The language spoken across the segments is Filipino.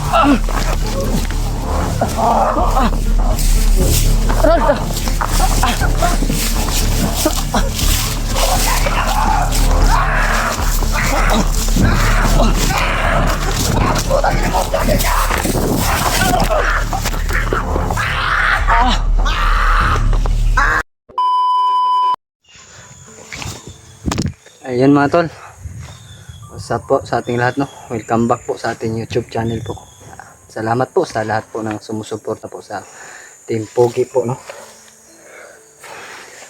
Ayan mga tol, what's up po sa ating lahat, no? Welcome back po sa ating YouTube channel po. Salamat po sa lahat po ng sumusuporta po sa Team Pogi po, no?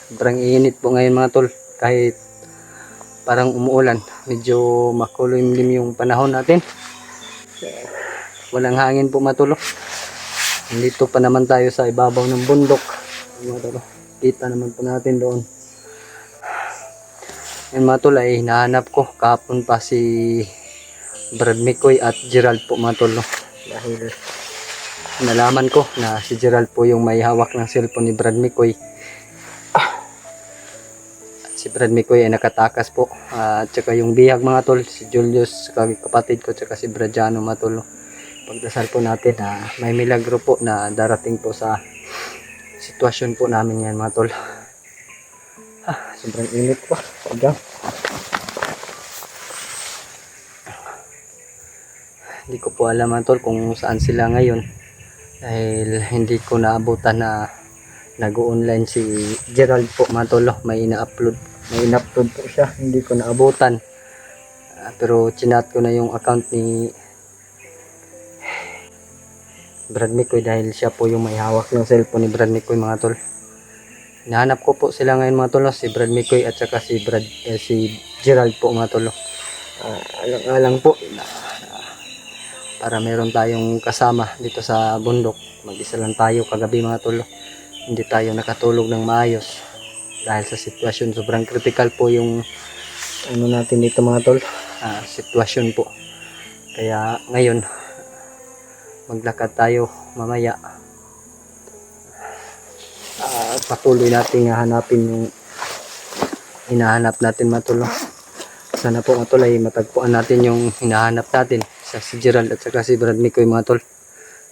Sobrang init po ngayon mga tol, kahit parang umuulan, medyo makulimlim yung panahon natin. Walang hangin po mga tol. Nandito pa naman tayo sa ibabaw ng bundok mga tol. Kita naman po natin doon. Yan mga tol, ay hinahanap ko kahapon pa si Brad McCoy at Gerald po mga tol, no? Dahil nalaman ko na si Gerald po yung may hawak ng cellphone ni Brad McCoy. Si Brad McCoy ay nakatakas po, at saka yung bihag mga tol, si Julius, kapatid ko, saka si Bradiano mga tol, no? Pagdasal po natin na may milagro po na darating po sa sitwasyon po namin yan mga tol. Sobrang init po. Hindi ko po alam mga tol kung saan sila ngayon, dahil hindi ko naabutan na nag-online si Gerald po mga tol. May ina-upload po siya, hindi ko naabutan. Pero chinat ko na yung account ni Brad McCoy, dahil siya po yung may hawak ng cellphone ni Brad McCoy mga tol. Hinahanap ko po sila ngayon mga tol, si Brad McCoy at saka si Gerald po mga tol. Alang po para meron tayong kasama dito sa bundok. Mag-isa lang tayo kagabi mga tol, hindi tayo nakatulog ng maayos dahil sa sitwasyon. Sobrang critical po yung ano natin dito mga tol, sitwasyon po. Kaya ngayon maglakad tayo mamaya. Patuloy natin hanapin yung hinahanap natin mga tol. Sana po mga tol ay matagpuan natin yung hinahanap natin sa si Gerald at saka si Brad McCoy mga tol.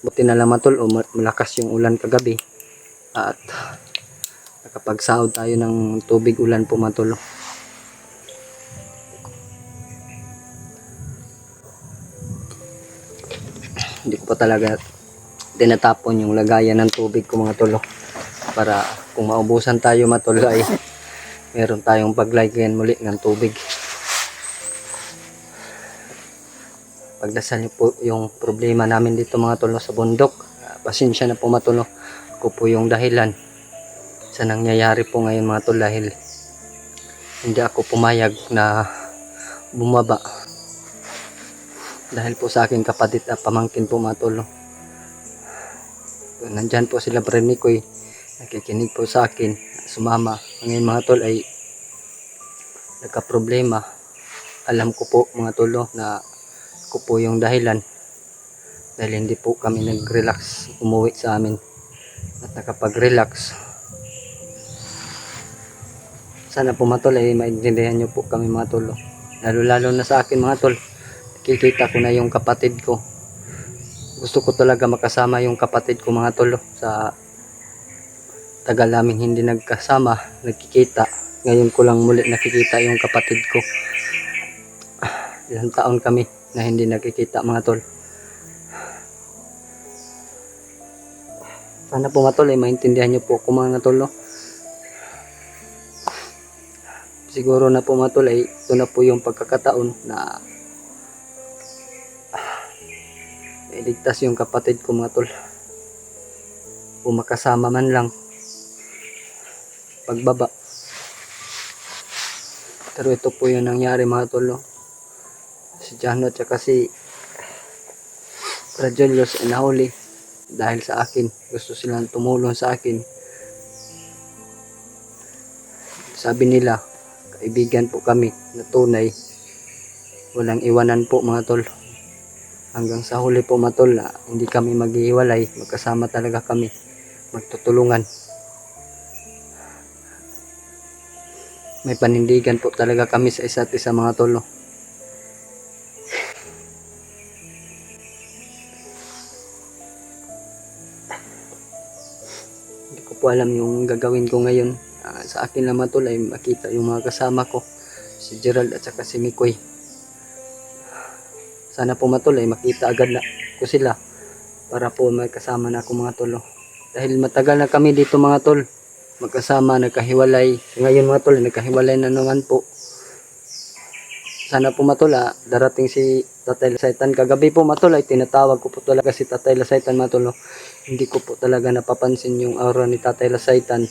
Buti na lang mga tol, malakas yung ulan kagabi at nakapagsaod tayo ng tubig ulan po mga tol. Hindi ko pa talaga tinatapon yung lagayan ng tubig ko mga tol, para kung maubusan tayo mga tol ay meron tayong paglagyan muli ng tubig. Pagdasal niyo po yung problema namin dito mga tol sa bundok. Pasensya na po mga tol, ako po yung dahilan sa nangyayari po ngayon mga tol, dahil hindi ako pumayag na bumaba dahil po sa aking kapatid at pamangkin po mga tol. Nandyan po sila Brad McCoy, nakikinig po sa akin, sumama. Ngayon mga tol ay nagka-problema. Alam ko po mga tol na ako po yung dahilan, dahil hindi po kami nag-relax umuwi sa amin at nakapag-relax. Sana po mga tol ay maintindihan nyo po kami mga tol, lalo na sa akin mga tol. Nakikita ko na yung kapatid ko, gusto ko talaga makasama yung kapatid ko mga tol. Sa tagal namin hindi nagkasama, nagkikita, ngayon ko lang muli nakikita yung kapatid ko. Ilang taon kami na hindi nakikita mga tol. Sana po mga tol ay maintindihan nyo po ako mga tol. Siguro na po mga tol ay ito na po yung pagkakataon na iligtas yung kapatid ko mga tol, o makasama man lang pagbaba. Pero ito po yung nangyari mga tol. Si Jano at saka si Julius ay nahuli dahil sa akin. Gusto silang tumulong sa akin. Sabi nila kaibigan po kami na tunay, walang iwanan po mga tol. Hanggang sa huli po mga tol na hindi kami maghihiwalay, magkasama talaga kami, magtutulungan. May panindigan po talaga kami sa isa't isa mga tol. po alam yung gagawin ko ngayon. Sa akin lang mga tol ay makita yung mga kasama ko, si Gerald at saka si Mikoy. Sana po mga tol ay makita agad na ko sila para po may kasama na ako mga tol. Dahil matagal na kami dito mga tol, magkasama, nagkahiwalay. Ngayon mga tol, nagkahiwalay na naman po. Sana po mga tol, darating si Tatay Lasaitan. Kagabi po mga tol ay tinatawag ko po talaga si Tatay Lasaitan mga tol. Hindi ko po talaga napapansin yung aura ni Tatay Lasaitan.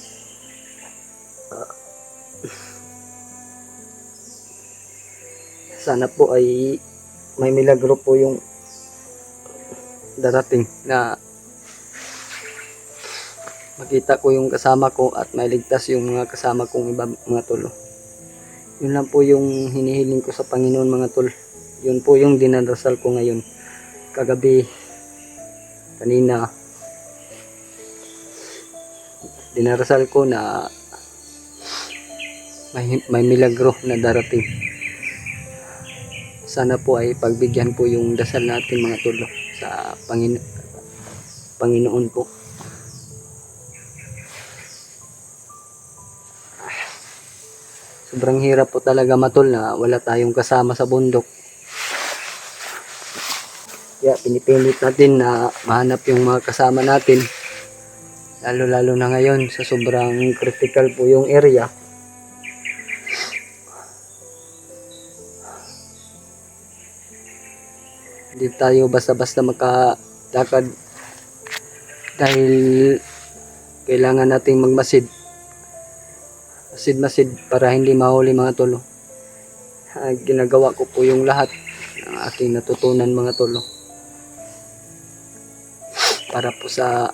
Sana po ay may milagro po yung darating na makita ko yung kasama ko at mailigtas yung mga kasama kong iba mga tol. Yun lang po yung hinihiling ko sa Panginoon mga tol. Yun po yung dinarasal ko ngayon. Kagabi, kanina, dinarasal ko na may milagro na darating. Sana po ay pagbigyan po yung dasal natin mga tol sa Panginoon po. Sobrang hirap po talaga matol na wala tayong kasama sa bundok. Kaya pinipilit natin na mahanap yung mga kasama natin. Lalo na ngayon sa sobrang critical po yung area. Hindi tayo basta-basta makalakad dahil kailangan nating magmasid. Masid para hindi mahuli mga tol. Ginagawa ko po yung lahat ng aking natutunan mga tol. Para po sa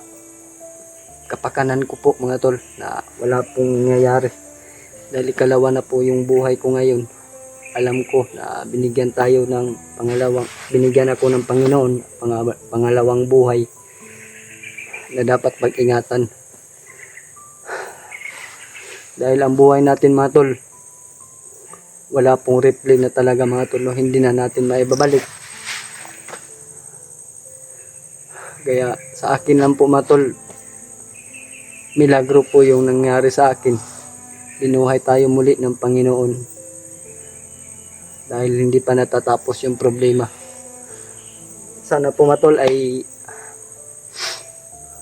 kapakanan ko po mga tol na wala pong nangyayari. Dahil ikalawa na po yung buhay ko ngayon. Alam ko na binigyan ako ng Panginoon pangalawang buhay na dapat pag-ingatan. Dahil ang buhay natin mga tol, wala pong replay na talaga mga tol, hindi na natin maibabalik. Kaya sa akin lang po mga tol, milagro po yung nangyari sa akin. Binuhay tayo muli ng Panginoon. Dahil hindi pa natatapos yung problema. Sana po mga tol ay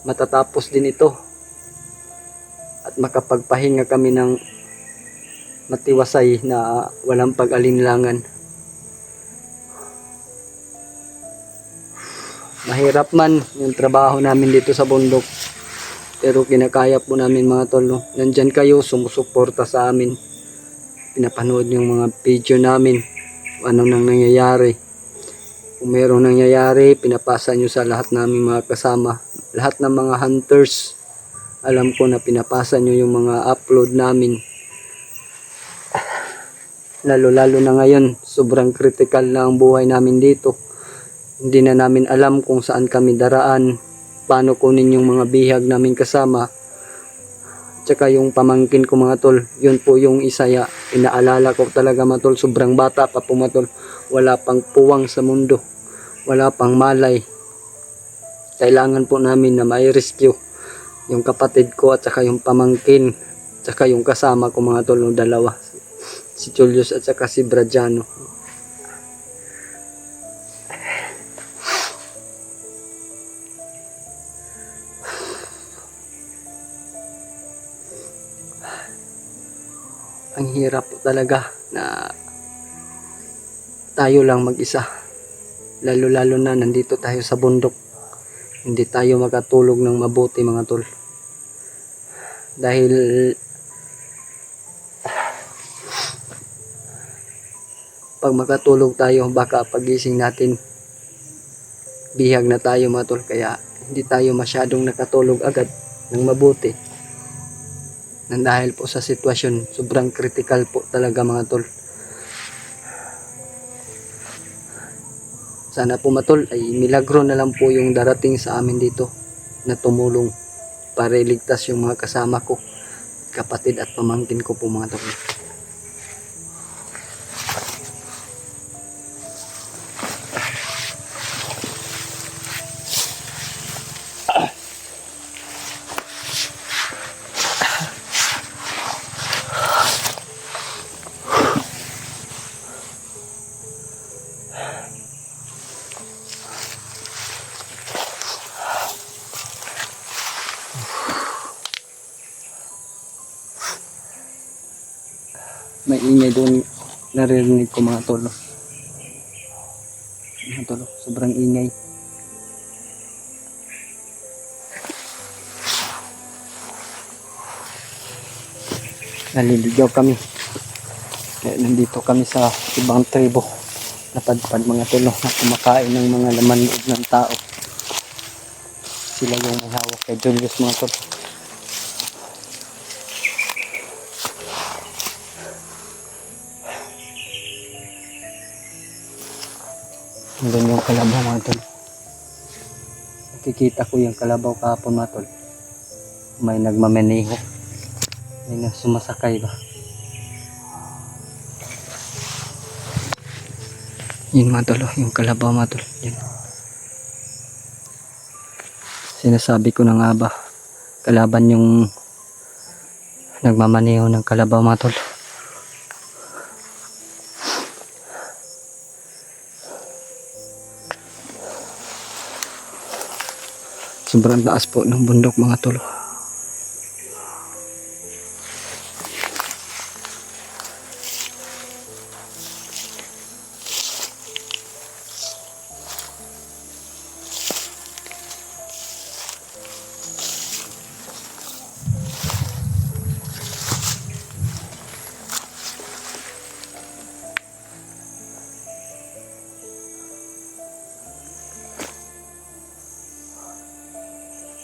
matatapos din ito. At makapagpahinga kami ng matiwasay na walang pag-alinlangan. Mahirap man yung trabaho namin dito sa bundok. Pero kinakaya po namin mga tol. Nandyan kayo, sumusuporta sa amin. Pinapanood yung mga video namin. Ano nang nangyayari. Kung mayroong nangyayari, pinapasa nyo sa lahat namin mga kasama. Lahat ng mga hunters. Alam ko na pinapasa nyo yung mga upload namin. Lalo na ngayon, sobrang critical na ang buhay namin dito. Hindi na namin alam kung saan kami daraan, paano kunin yung mga bihag namin kasama. Tsaka yung pamangkin ko mga tol, yun po yung isa ya, inaalala ko talaga mga tol, sobrang bata pa po mga tol. Wala pang puwang sa mundo, wala pang malay. Kailangan po namin na may rescue yung kapatid ko at saka yung pamangkin, saka yung kasama ko mga tol, dalawa, si Julius at saka si Bradiano. Ang hirap po talaga na tayo lang mag-isa, lalo na nandito tayo sa bundok, hindi tayo makatulog ng mabuti mga tol. Dahil pag makatulog tayo, baka pagising natin bihag na tayo mga tol. Kaya hindi tayo masyadong nakatulog agad ng mabuti. Nang dahil po sa sitwasyon, sobrang critical po talaga mga tol. Sana po mga tol ay milagro na lang po yung darating sa amin dito na tumulong para iligtas yung mga kasama ko, kapatid at pamangkin ko po mga tol. May ingay doon naririnig ko mga tol. Mga tol, sobrang ingay. Naliligaw kami. Nandito kami sa ibang tribo. Napadpad mga tol na kumakain ng mga laman loob ng tao. Sila yung may hawak kay Julius mga tol. Hanggang yung kalabaw mga tol. Nakikita ko yung kalabaw kahapon mga tol. May nagmamaneho. May sumasakay ba. Yun mga tol, yung kalabaw mga tol. Yan. Sinasabi ko na nga ba, kalaban yung nagmamaneho ng kalabaw mga tol. Sobrang taas po ng bundok mga tol.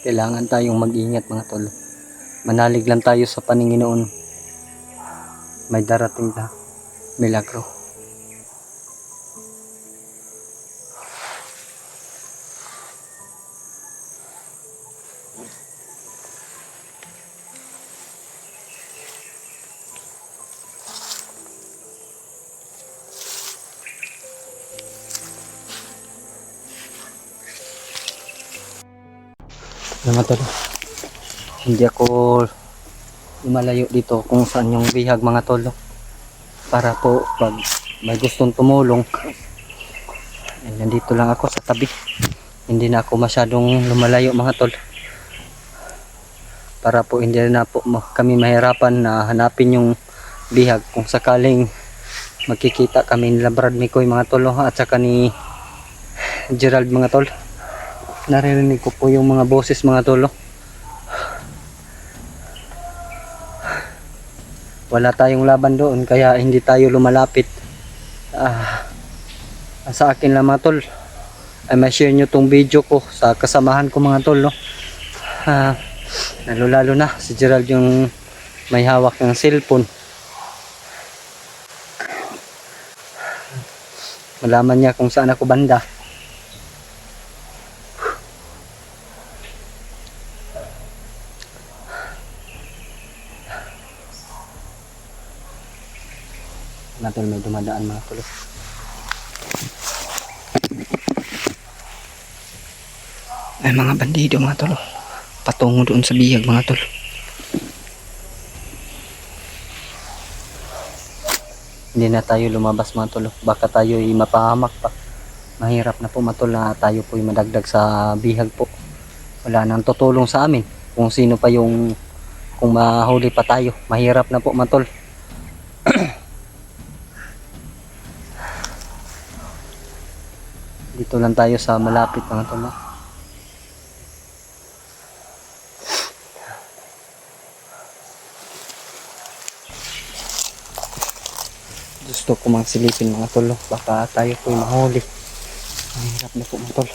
Kailangan tayong mag-ingat mga tol. Manalig lang tayo sa Panginoon. May darating na milagro. Mga tol, hindi ako lumalayo dito kung saan yung bihag mga tol, para po pag may gustong tumulong nandito lang ako sa tabi. Hindi na ako masyadong lumalayo mga tol, para po hindi na po kami mahirapan na hanapin yung bihag kung sakaling magkikita kami nila Brad Mikoy mga tol at saka ni Gerald mga tol. Naririnig ko po yung mga boses mga tol. Wala tayong laban doon kaya hindi tayo lumalapit. Sa akin lang mga tol ay ma-share nyo tong video ko sa kasamahan ko mga tol. Lalo na si Gerald yung may hawak ng cellphone. Malaman niya kung saan ako banda. Natin may dumadaan mga tol. Ay mga bandido mga tol. Patungo doon sa bihag mga tol. Hindi na tayo lumabas mga tol. Baka tayo mapahamak pa. Mahirap na po mga tol na tayo po madagdag sa bihag po. Wala nang tutulong sa amin. Kung sino pa yung kung mahuli pa tayo. Mahirap na po mga tol. Dito lang tayo sa malapit mga tol. Gusto ko mang silipin mga tol. Baka tayo po mahuli. Mahirap na po mga tol.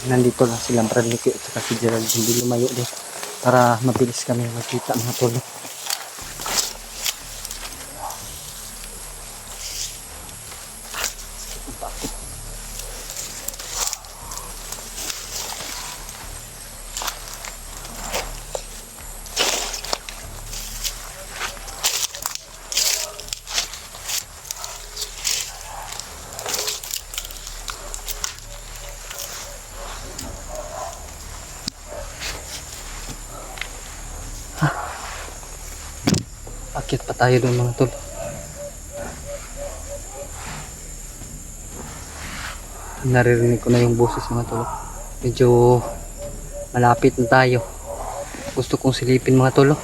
Nandito lang silang Brad Mikoy at saka si Gerald, hindi lumayo din para mabilis kami makita mga tol. Akit pa tayo doon mga tol. Naririnig ko na yung boses mga tol. Medyo malapit na tayo. Gusto kong silipin mga tol.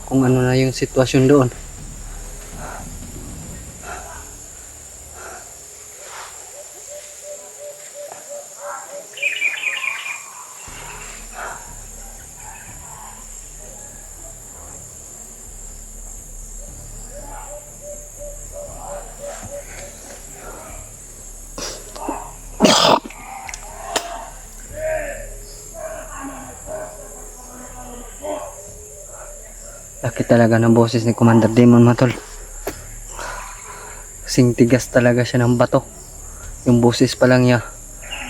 Kung ano na yung sitwasyon doon. Laki talaga ng boses ni Commander Demon mga tol. Kasing tigas talaga siya ng bato. Yung boses pa lang niya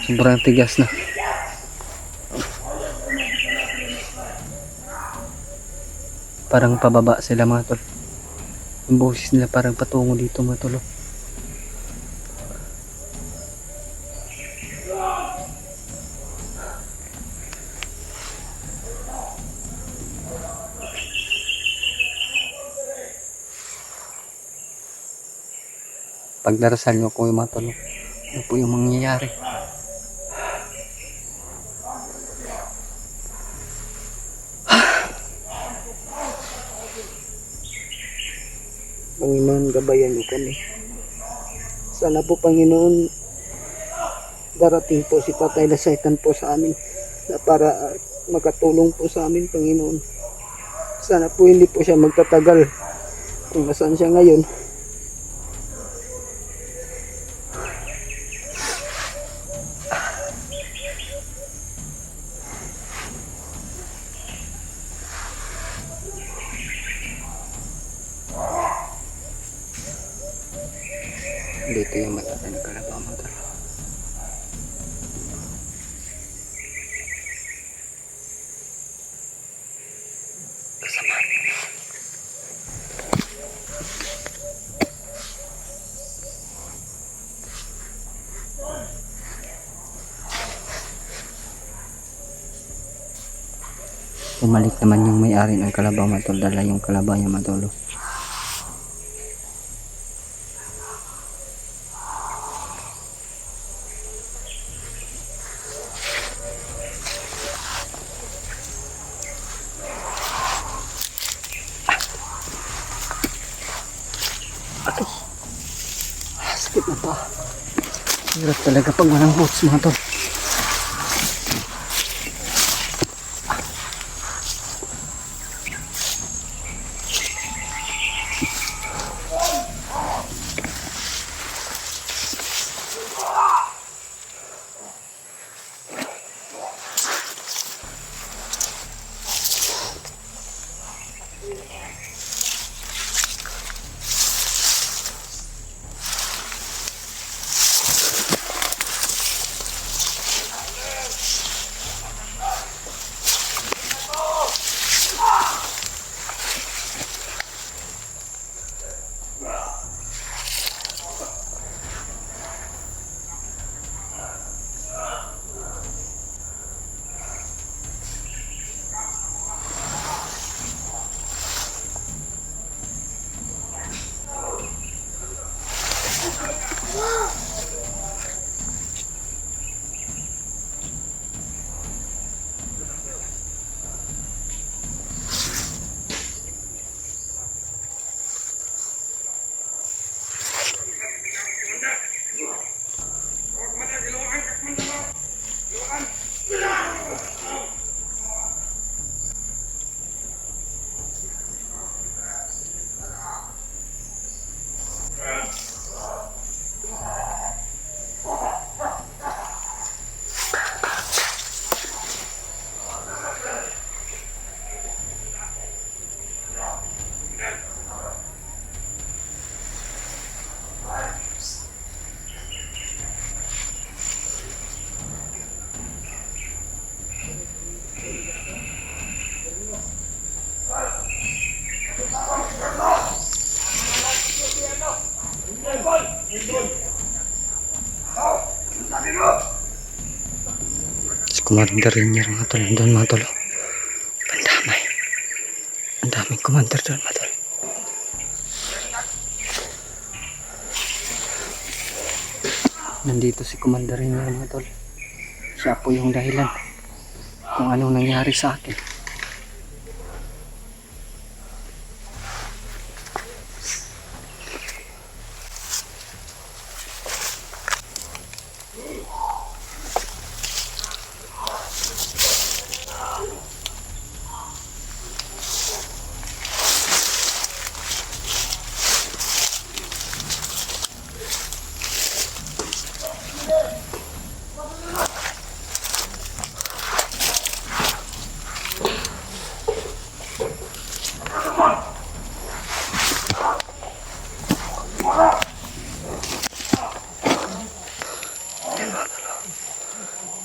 sobrang tigas na. Parang pababa sila mga tol. Yung boses nila parang patungo dito mga tol. Pagdarasal nyo ko yung mga tol. Ano po yung mangyayari? Panginoon, gabayan niyo kami. Sana po Panginoon, darating po si Tatay Lasaitan po sa amin na para makatulong po sa amin Panginoon. Sana po hindi po siya magtatagal kung nasaan siya ngayon. Dito yung matata ng kalabaw mga tol. Kasama. Bumalik naman yung may-ari ng kalabaw mga tol. Dala yung kalabaw niya mga tol. Sakit na pa. Hirap talaga pag walang boots mga tol. Si Commander rin niya mga tol. Doon mga tol. Pandamay. Ang daming commander doon mga tol. Nandito si Commander Rainier mga tol. Siya po yung dahilan kung anong nangyari sa akin.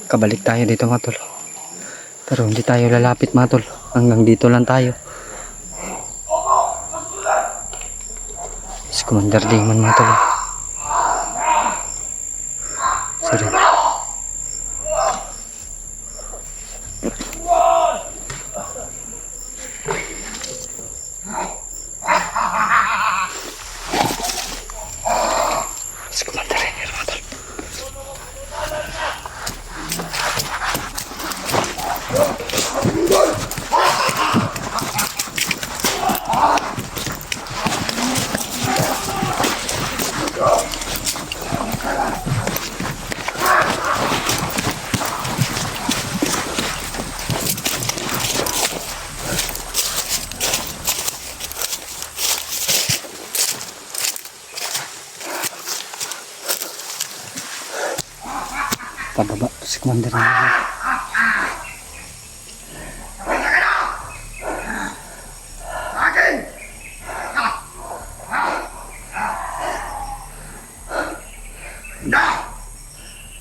Kabalik tayo dito mga tol. Pero hindi tayo lalapit mga tol. Hanggang dito lang tayo. Si Commander Damon mga tol. Sorry. Si Commander Rainier mga tol. Pababa po si Commander Rainier.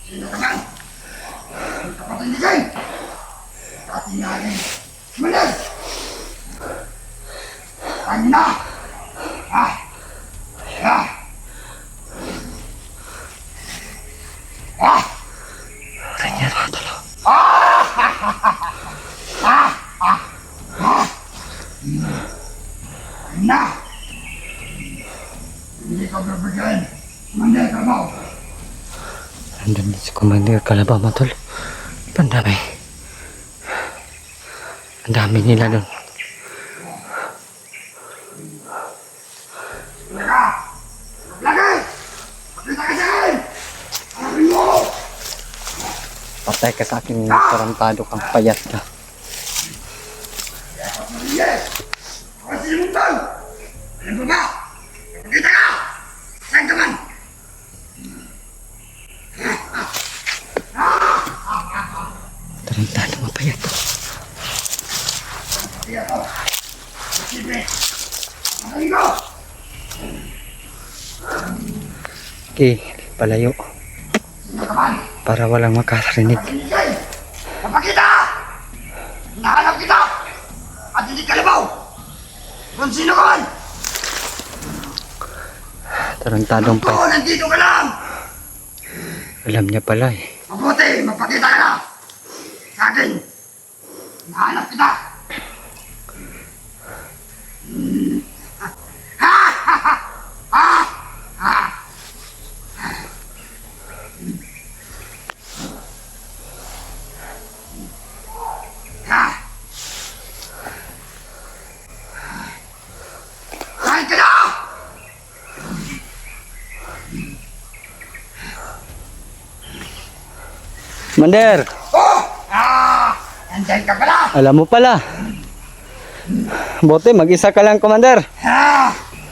Sino ka man? Kapatindigay! Katindigay! Malag! Anda! Ah! Ah! Ah! Rainier mga tol. Anda! Hindi ka bibigyan. Mandi ka mo. Nandun din si Commander Kalabaw mga tol. Ang dami. Ang dami nila doon. Laga! Lagay! Pakita ka sa akin! Hanapin mo! Patay ka sa akin, tarantado kang payat ka. Yes! Ako si Lumbang! Ano ba ba? Pakita ka! Saan ka man? Tarantado kang payat. Pakita ko! Sige! Hanapin ko! Okay, palayo. Sino ka man? Para walang makarinig. Patindigay! Napakita! Hinahanap kita! At hindi kalabaw! Kung sino ka man! Tarantadong Oo, payat. nandito ka lang! Alam niya pala eh. Mabuti, mapakita ka na! Sa akin! Hinahanap kita! Kain ka na! Commander, Oh! Nandyan ka pala! alam mo pala. Bote, mag-isa ka lang, Commander.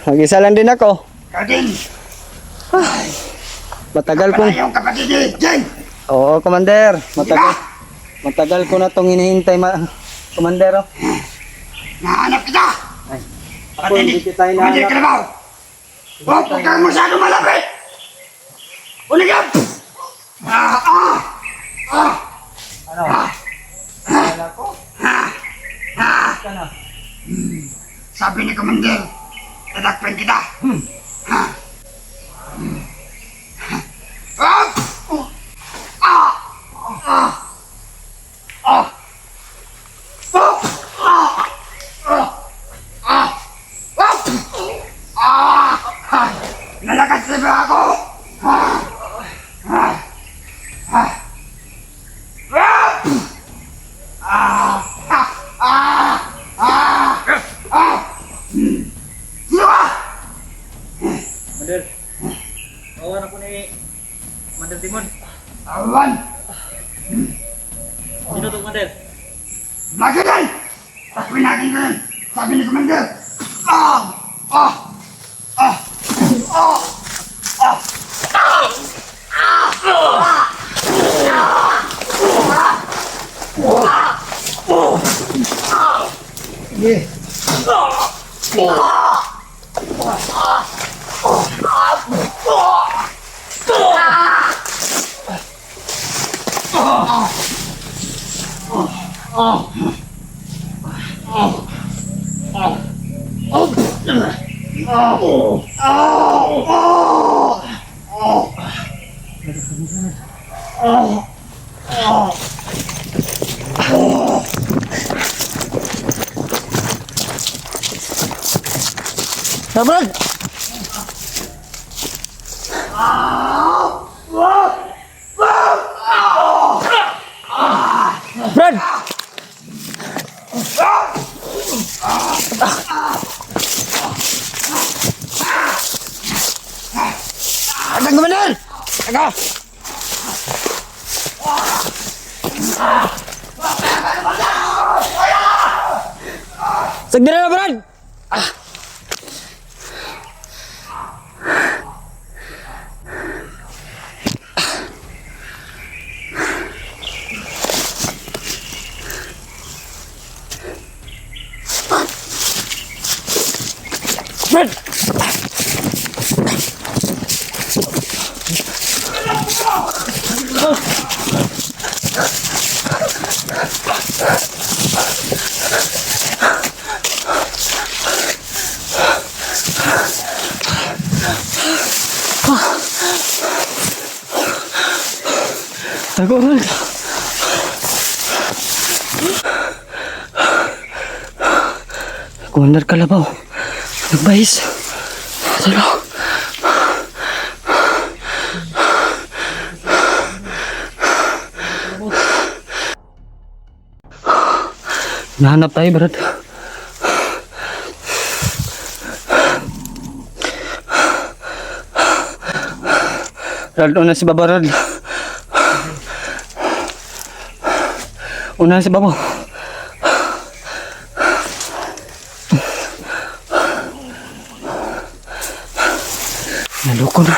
Mag-isa lang din ako. Kading! Matagal Pala kong... yung kapatid ni Jen! Oo, Commander. Matagal ko na itong hinihintay, Commander. Oh. Nahanap kita! Ay, At ako hindi kita Kapatid hinahanap. Kalabaw! Oh, huwag kang masyado malapit! Uligap! Ano? Wala ko? Ka na. Sabi ni Commander, tatakpan kita! Nalakas na ba ako? Magagal! Takwin natin ko yan! Sabi ni Commander! Ah! Ah! Ah! Ah! Ah! Sige. Brad! Brad! Agak Commander! Agak! Segera Brad! Brad! Takut Brad! Commander Kalabaw, nagbahis. Tolong. Nahanap tayo, Brad. Brad, una si Baba, Brad. Una si Baba. Naloko na.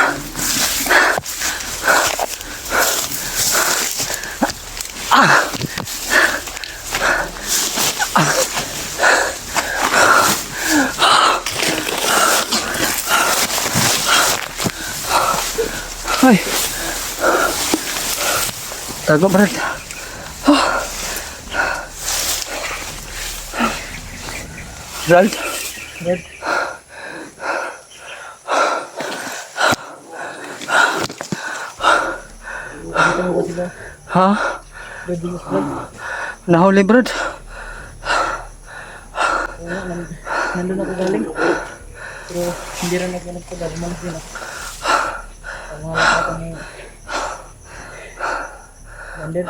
Ay. Tago Brad. Brad. Brad. Ha? Nahuli Brad. Nandun ako galing. Pero hindi rin ako nagpadala. Malas din ako. Ang mga lakata ni Wander.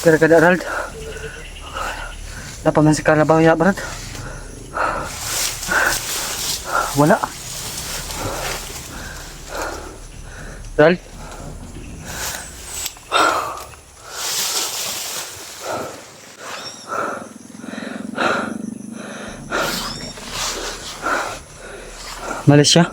Kira-kira Rald. Dapat man si Kalabaw ya Brad. Wala. Rald. Malaysia.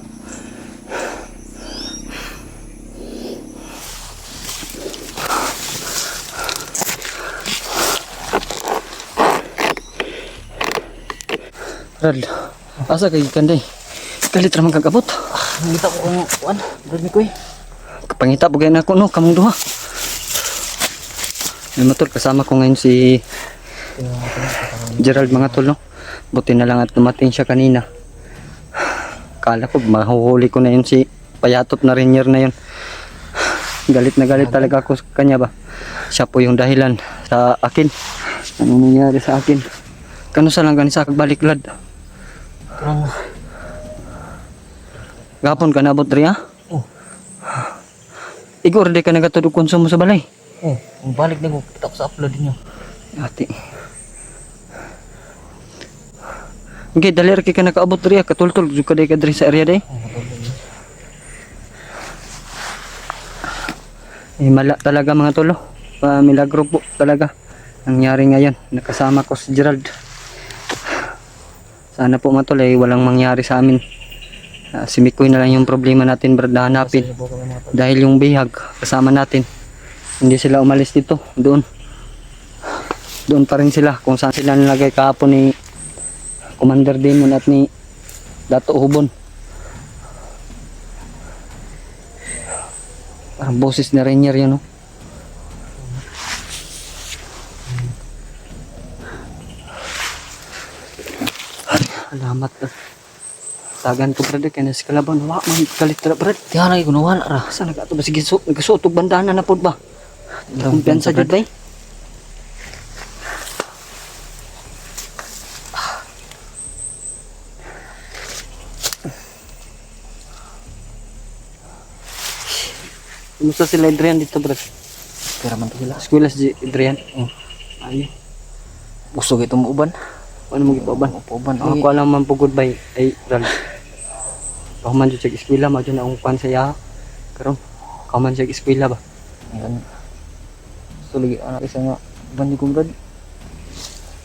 Rad, asa kay kanday? Kalit ra man kagabot. Nakita ko kung kuan. Brad ni Koy. Kapangita bugay na ako no kamong duha. May motor kasama ko ngayon si Gerald mga tol no. Buti na lang at dumating siya kanina. Kala ko mahuhuli ko na yun si payatot na Rainier na yun. Galit na galit talaga ako sa kanya ba. Siya po yung dahilan sa akin. Ano nangyari sa akin? Kano sa lang ganisa kagbalik lad? Kurang. Gapon ka na abot rin ha? Oh. Igor di ka nagatudog konsumo sa balay. Oh, ang balik na ko kita ko sa upload niyo. Ati. Okay, dali ra kay ka nakaabot diri katultol jud ka diri sa area day. Mala talaga mga tolo. Milagro po talaga. Nangyari ngayon. Nakasama ko si Gerald. Sana po mga tol walang mangyari sa amin. Si Mikoy na lang yung problema natin brad na hanapin. Dahil yung bihag kasama natin. Hindi sila umalis dito. Doon. Doon pa rin sila. Kung saan sila nilagay kahapon ni Commander Demon at ni Dato Hubon. Parang boses na Rainier yan, no? Alamat na. Tagan ko, brad. Kaya nasi kalaban. Wala, man galit na, brad. Tiyan lagi ko nawala ra. Saan nag-ato ba? Sige, nagkasuotog bandana na po ba? Kumpiyansa dyan ba? Kumusta sila Adrian dito, brad? Pero man to sila. Eskwela si Adrian. Oh. Ayun. Usog itong uban. Ano mo gipaban? Uban. Ako alam man pugod bay ay ral. Kaman jud sa eskwela ma jud na ang pan saya. Karon kaman sa eskwela ba? Yan. So lagi anak isa nga bandi ko brad.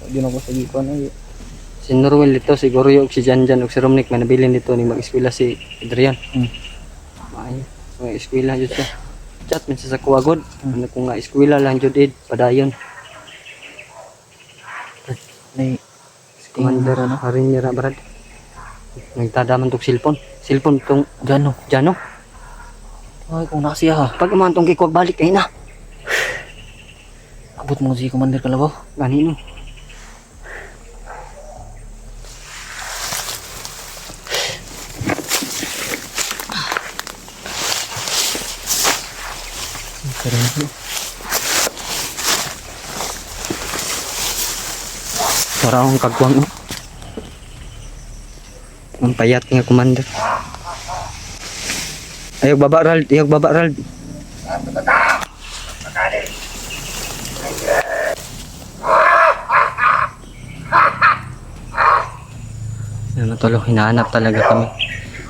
Di na ko sa gikuan ay. Si Norwell dito siguro yung si Janjan ug si Romnick manabilin dito ni mag-eskwela si Adrian. Ay, so eskwela jud siya. Chat man sa kuwagod. Ano ko nga eskwela lang jud padayon. Nay Commander ano? Haring nira brad. Nagtadaman tong cellphone. Cellphone tong Jano. Jano. Ay kung nakasiya ha. Pag man tong kikuwag balik kay na. Abot mo si Commander Kalabaw. Ganino. Keren. Para akong kagwang oh. Ang payat nga commander. Ayog baba Rald, ayog baba Rald. Ano tolo, hinahanap talaga kami.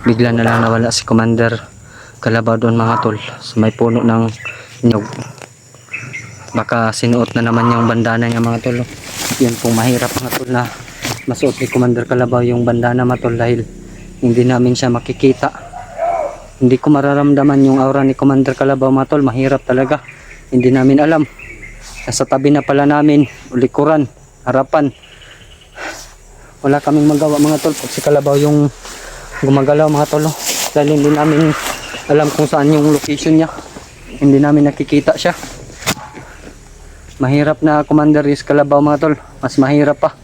Bigla na lang nawala si Commander Kalabaw doon mga tol sa may puno ng nyog. Baka sinuot na naman yung bandana niya mga tol. Yun pong mahirap mga tol na masuot ni Commander Kalabaw yung bandana mga tol dahil hindi namin siya makikita. Hindi ko mararamdaman yung aura ni Commander Kalabaw mga tol. Mahirap talaga. Hindi namin alam. Nasa tabi na pala namin, likuran, harapan. Wala kaming magawa mga tol pag si Kalabaw yung gumagalaw mga tol. Dahil hindi namin alam kung saan yung location niya. Hindi namin nakikita siya. Mahirap na Commander is Kalabaw mga tol. Mas mahirap pa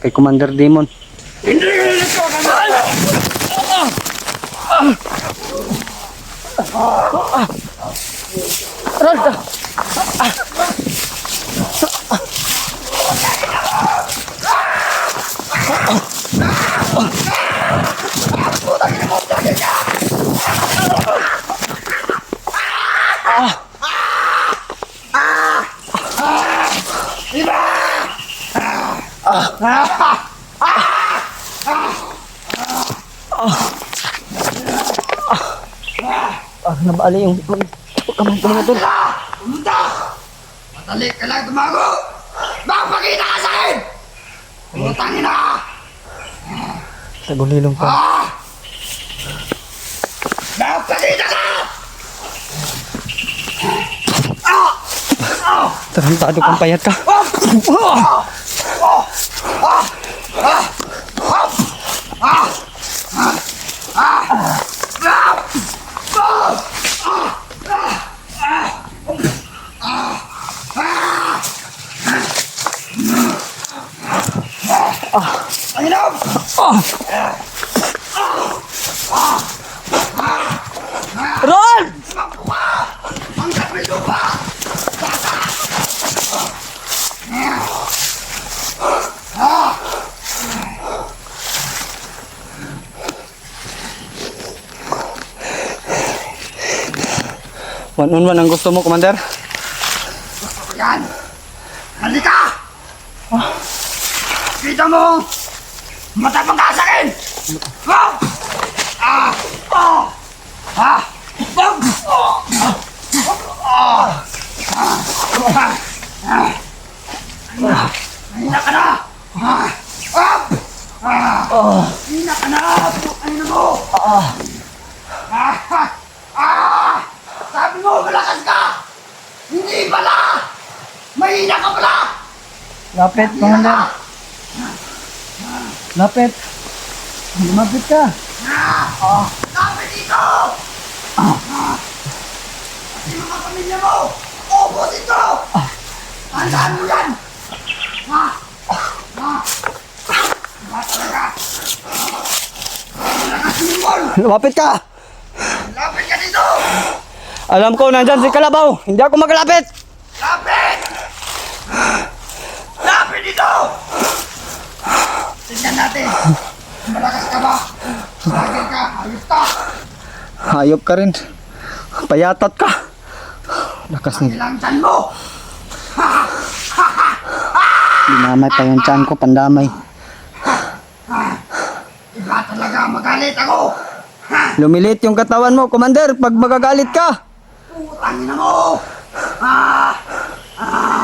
kay Commander Demon. Nabali yung kamay ko mga tol. Pumunta! Matalik ka lang tumago! Makapakita ka sa akin! Pumutangin na ka! Sa gulilong pa. Makapakita ka! Tarantado kang payat ka. Panginom! Ron! Ang kapito pa! One on one ang gusto mo, Commander? Yan! Halika! Kita mo! Matapang ka sa akin! Ah! Ah! Ah! Ah! Bang! Ah! Ah! Ah! Ah! Hina ka na! Ah! Ah! Ah! Hina ka na! Ano mo? Ah! Ah! Ah! Sabi mo, malakas ka! Hindi pala! Mahina ka pala! Lapit, Commander. Lapit. Lumapit ka. Lapit dito! Pati mga pamilya mo! Opo dito! Tandaan mo yan! Ha? Ha? Diba talaga? Malakas sumungol! Lumapit ka! Lapit ka dito! Alam ko, nandyan si Kalabaw. Hindi ako makalapit. Lapit! Lapit dito! Tignan natin. Malakas ka ba? Lagi ka, ayos ka. Hayop ka rin. Payatat ka. Lakas ni. Ilang tiyan mo. Dinamay pa yung tiyan ko, pandamay. Iba talaga, magalit ako. Lumilit yung katawan mo, Commander, pag magagalit ka. Putangin na mo.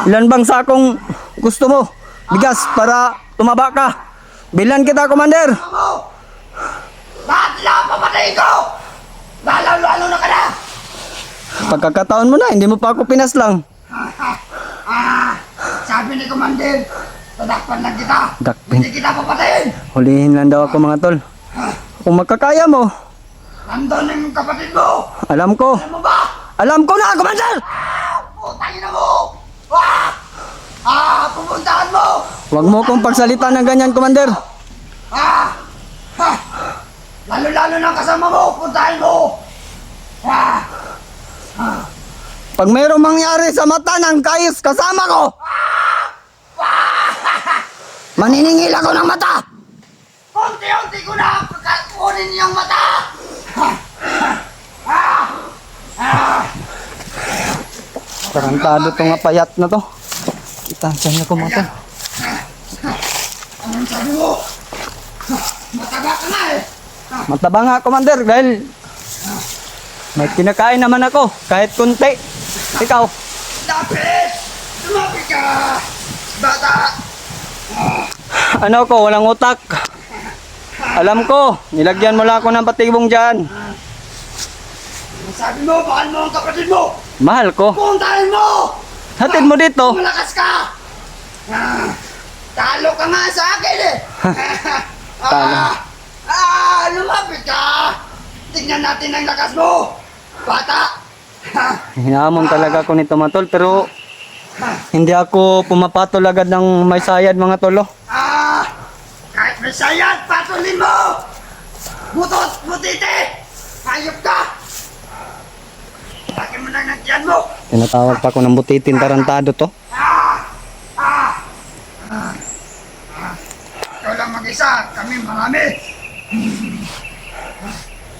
Ilan bang sakong gusto mo? Bigas para tumaba ka. Bilan kita, Commander. Mo. Lahat lang papatay ko. Lalo na ka na. Pagkakataon mo na, hindi mo pa ako pinaslang. Sabi ni Commander, tadakpan lang kita. Dakpin. Hindi kita papatayin. Hulihin lang daw ako, mga tol. Kung magkakaya mo, Nandun yung kapatid mo. alam ko. Alam mo ba? Alam ko na, Commander! Putangin na mo. Pupuntahan mo. Huwag mo kong pagsalita ng ganyan, Commander. Lalo na kasama mo. Puntahan mo. Pag mayroong mangyari sa mata ng kayos kasama ko, maniningil ako ng mata. Unti-unti ko na kukunin niyang mata. Tarantado tong payat na to. Itansya na ko, mga tol. Anong sabi mo? Mataba ka na eh. Mataba nga, Commander, dahil may kinakain naman ako, kahit kunti. Ikaw, Lapit! Lumapit ka! Bata! ano ko, walang utak. Alam ko, nilagyan mo lang ako ng patibong dyan. Ang sabi mo, bakal mo ang kapatid mo! Mahal ko. Puntahan mo! Hatid mo dito. Malakas ka! Talo ka nga sa akin eh! Talo. Lumapit ka! Tignan natin ang lakas mo! Bata! Hinamon talaga ako nito, mga tol, pero hindi ako pumapatol agad ng may sayad, mga tolo. Kahit may sayat, patulin mo! Butot! Butite! Hayop ka! Laki mo lang ng tiyan mo! Tinatawag pa ako ng butitin, tarantado to. Ikaw lang mag-isa, kami marami!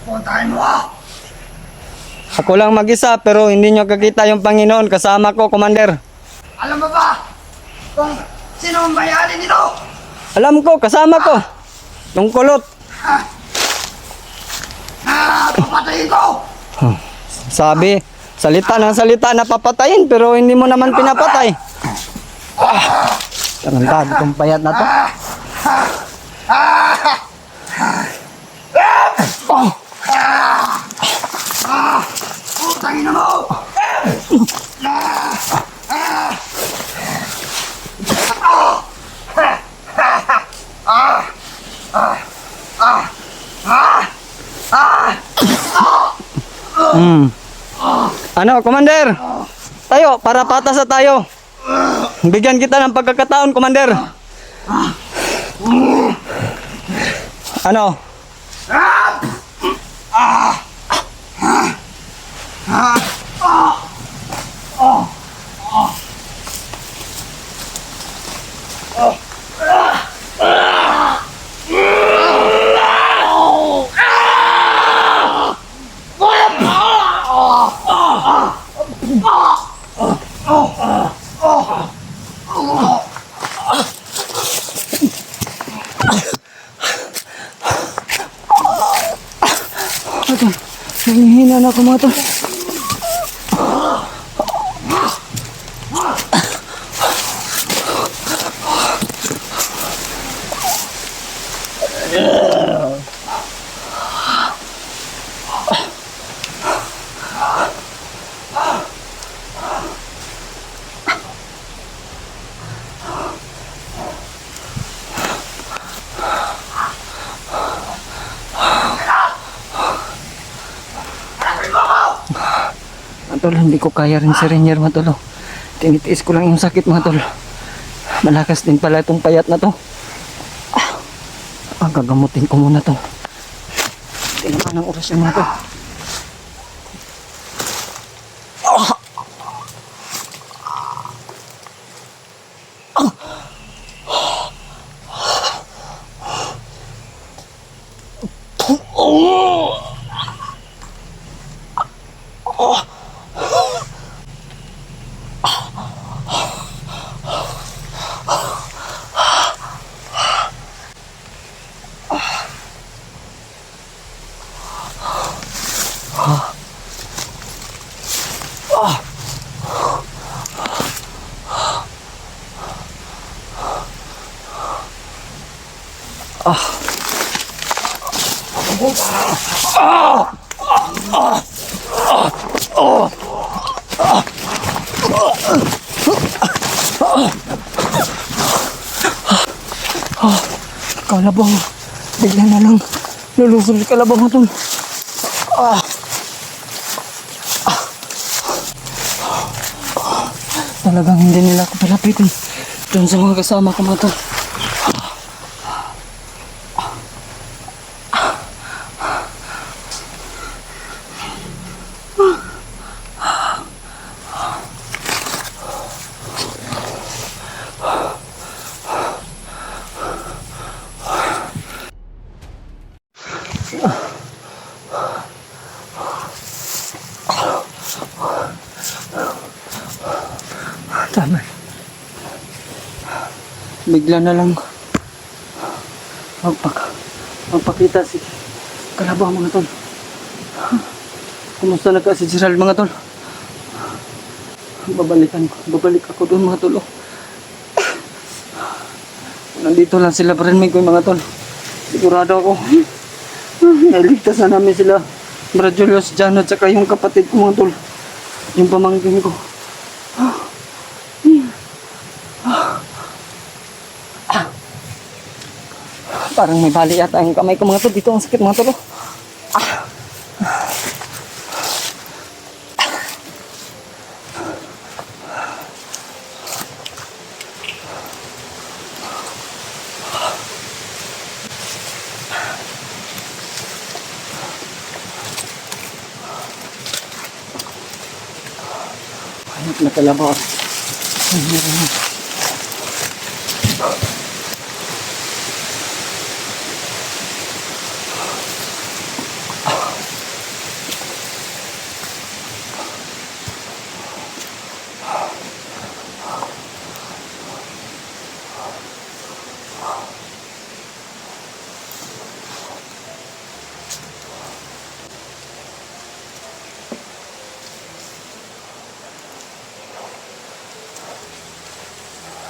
Puntahan mo ah! Ako lang mag-isa, pero hindi nyo kakita yung Panginoon. Kasama ko, Commander. Alam mo ba kung sino ang bayani nito? Alam ko, kasama ko. Yung kulot. Papatayin ko! Sabi, salita ng salita na papatayin, pero hindi mo naman pinapatay. Tarantado tong payat na to. Putangin na mo! Ano, Commander? Tayo, para patas na tayo. Bigyan kita ng pagkakataon, Commander. Ano? Ito, nanghihina na ako mga tol. Mga tol, hindi ko kaya rin si Rainier mga tol. Tinitiis ko lang yung sakit mga tol. Malakas din pala itong payat na to. Gagamutin ko muna to. Hindi naman ang oras yung mga tol. Kalabang, bigla na lang lulusog si kalabang ito. Talagang hindi nila ako palapitin doon sa mga kasama ko mga tol. Tama. Bigla na lang magpakita si Kalabaw mga tol. Kumusta na ka si Gerald mga tol? Babalik ako doon mga tol. Nandito lang sila pa rin may mga tol. Sigurado ako naligtas na namin sila Brad Julius dyan at saka yung kapatid ko mga tol, yung pamangkin ko. Parang may bali yata yung kamay ko mga tol. Dito ang sakit mga tol. Anak na Kalabaw.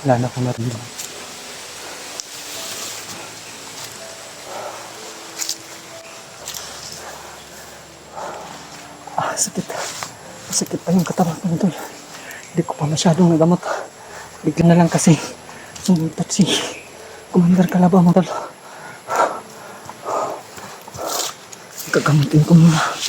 Wala na akong maramdaman. Sakit. Sakit pa yung katawan ko nito. Hindi ko pa masyadong nagamot. Bigla na lang kasi sumutot si Commander Kalabaw mga tol. Gagamutin ko muna.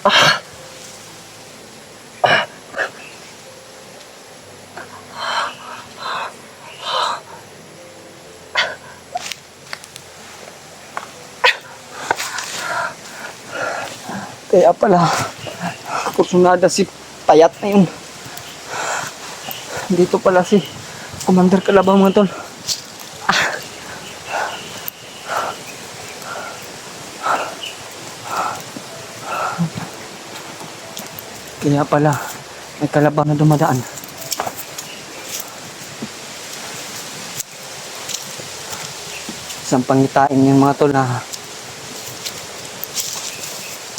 Kaya pala, kursunada si Payat na yun. Dito pala si Commander Kalabaw mga tol. Kaya pala, may kalabaw na dumadaan. Isang pangitain yung mga tol na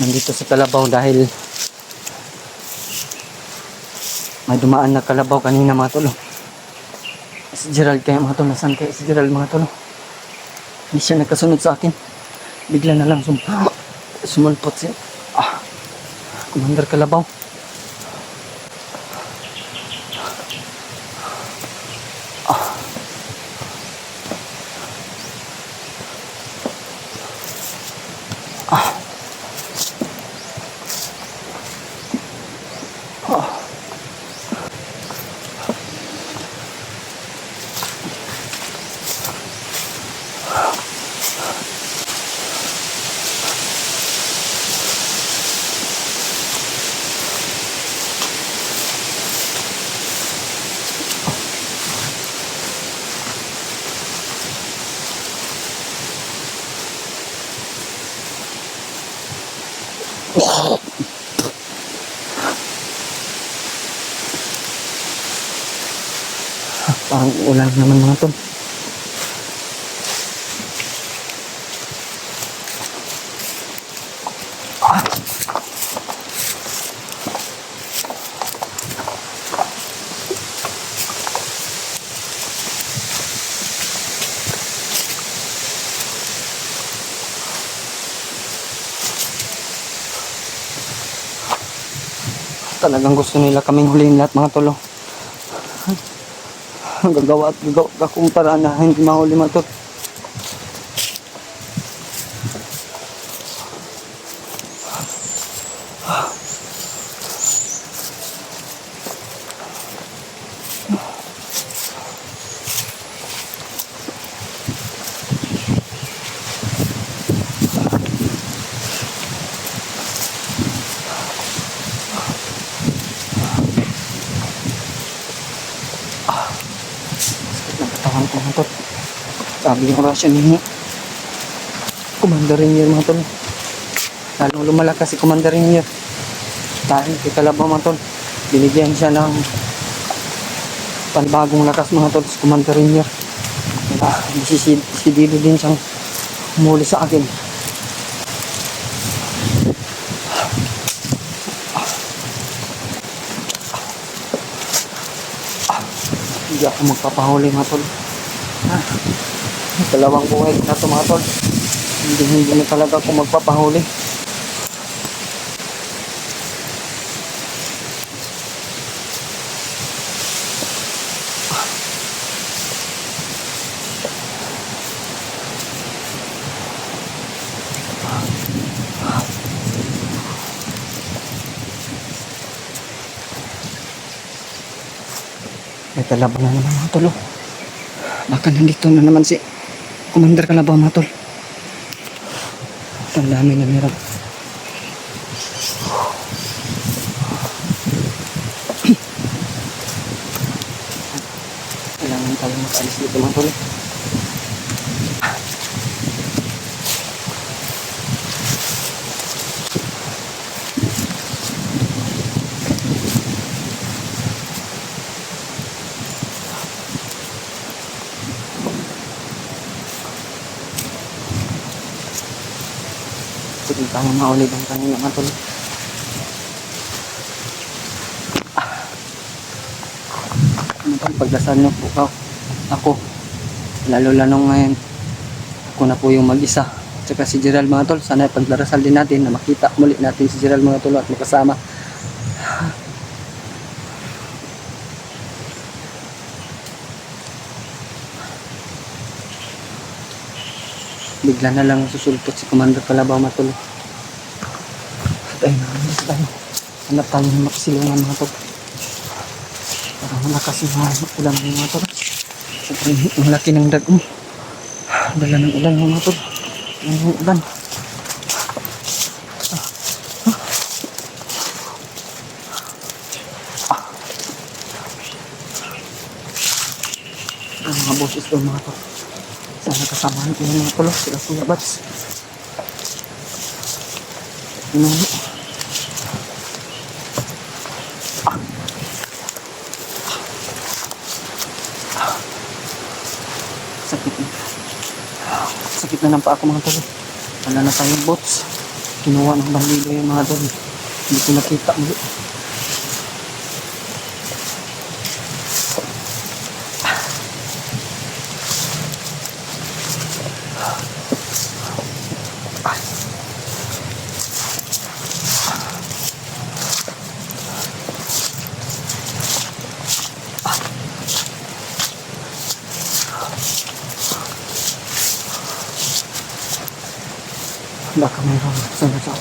nandito sa kalabaw dahil may dumaan na kalabaw kanina mga tol. Si Gerald kaya mga tol, nasaan kaya si Gerald mga tol? Hindi siya nagkasunod sa akin. Bigla na lang sumulpot si Commander Kalabaw. Parang ulan naman mga tol. Talagang gusto nila kaming huliin lahat mga tol. Gagawa at gagawa akong paraan na hindi mahuli mga tol. Nakatawan ko mga tol. Sabi yung orasyon ni Commander Rainier mga tol. Lalong lumalakas si Commander Rainier. Dahil kay Kalabaw mga tol, binigyan siya ng panibagong lakas mga tol si Commander Rainier. Desidido din siyang humuli sa akin. Hindi ako magpapahuli mga tol. Dalawang buhay na ito mga tol. Hindi na talaga ako magpapahuli. May kalabaw na naman mga tol. Baka nandito na naman si Commander Kalabaw mga tol. Ang dami na meron. Kailangan tayo makaalis dito mga tol. Hindi tayo maulid ang kanina mga tol. Pagdasal niyo po ako. Lalo-lalo ngayon. Ako na po yung mag-isa. Tsaka si Gerald mga tol. Sana pagdarasal din natin na makita muli natin si Gerald mga tol at makasama. Bigla na lang susulpot si Commander Kalabaw mga tol. Hanap tayo. Hanap tayo ng makasilungan mga tol. Para malakas yung ulan mga tol. Sobrang ang laki ng dagom. Dala ng ulan mga tol. Ang ulan. Ang mga boses doon mga tol. Sana kasamahan ko yung mga tol. Sila Kuya Bats. Pinuno. Sakit na. Sakit na ng paa ko mga tol. Wala na tayong bots. Kinuha ng bandilo yung mga tol. Hindi ko nakita muli. Baka mayroon sa nasa